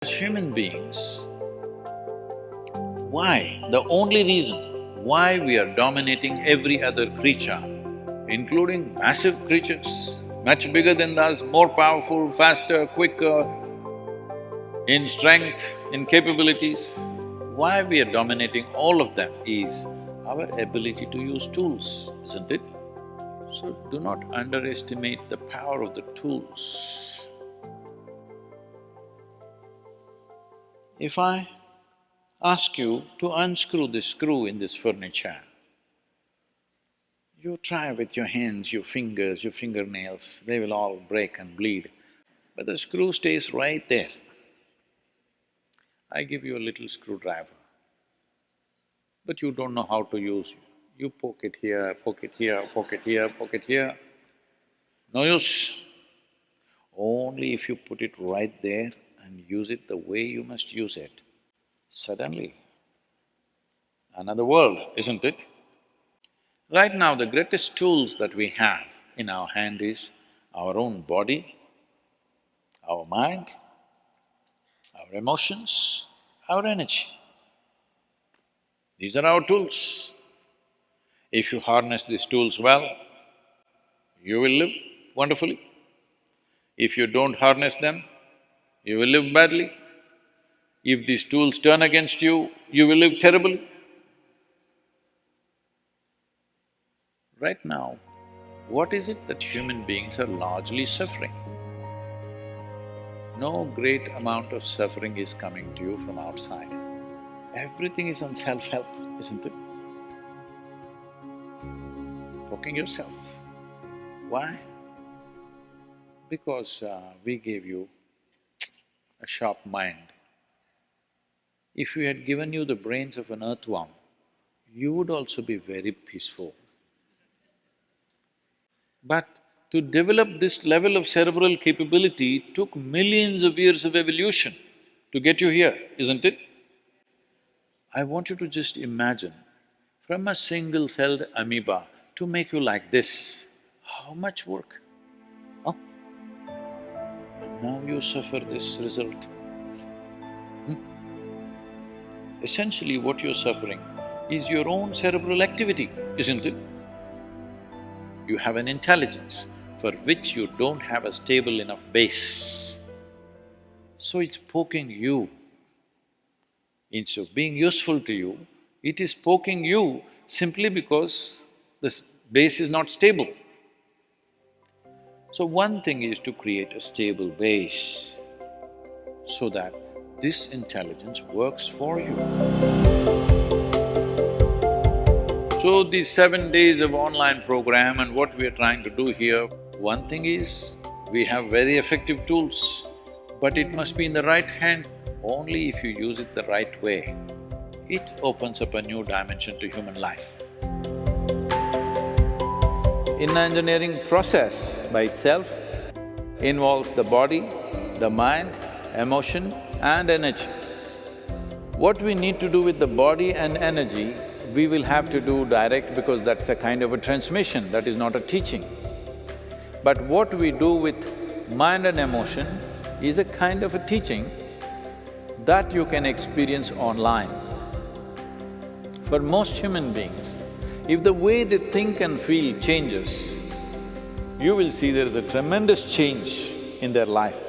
As human beings, why? The only reason why we are dominating every other creature, including massive creatures, much bigger than us, more powerful, faster, quicker, in strength, in capabilities, why we are dominating all of them is our ability to use tools, isn't it? So do not underestimate the power of the tools. If I ask you to unscrew this screw in this furniture, you try with your hands, your fingers, your fingernails, they will all break and bleed, but the screw stays right there. I give you a little screwdriver, but you don't know how to use it. You poke it here, poke it here, poke it here, poke it here, no use. Only if you put it right there and use it the way you must use it, suddenly another world, isn't it? Right now, the greatest tools that we have in our hand is our own body, our mind, our emotions, our energy. These are our tools. If you harness these tools well, you will live wonderfully. If you don't harness them, you will live badly. If these tools turn against you, you will live terribly. Right now, what is it that human beings are largely suffering? No great amount of suffering is coming to you from outside. Everything is on self-help, isn't it? Poking yourself. Why? Because we gave you a sharp mind. If we had given you the brains of an earthworm, you would also be very peaceful. But to develop this level of cerebral capability took millions of years of evolution to get you here, isn't it? I want you to just imagine, from a single-celled amoeba to make you like this, how much work? Huh? And now you suffer this result. Essentially what you're suffering is your own cerebral activity, isn't it? You have an intelligence for which you don't have a stable enough base. So it's poking you. Instead of being useful to you, it is poking you simply because this base is not stable. So one thing is to create a stable base so that this intelligence works for you. So these 7 days of online program and what we are trying to do here, one thing is, we have very effective tools, but it must be in the right hand. Only if you use it the right way, it opens up a new dimension to human life. Inner engineering process by itself involves the body, the mind, emotion and energy. What we need to do with the body and energy, we will have to do direct because that's a kind of a transmission, that is not a teaching. But what we do with mind and emotion is a kind of a teaching that you can experience online. For most human beings, if the way they think and feel changes, you will see there is a tremendous change in their life.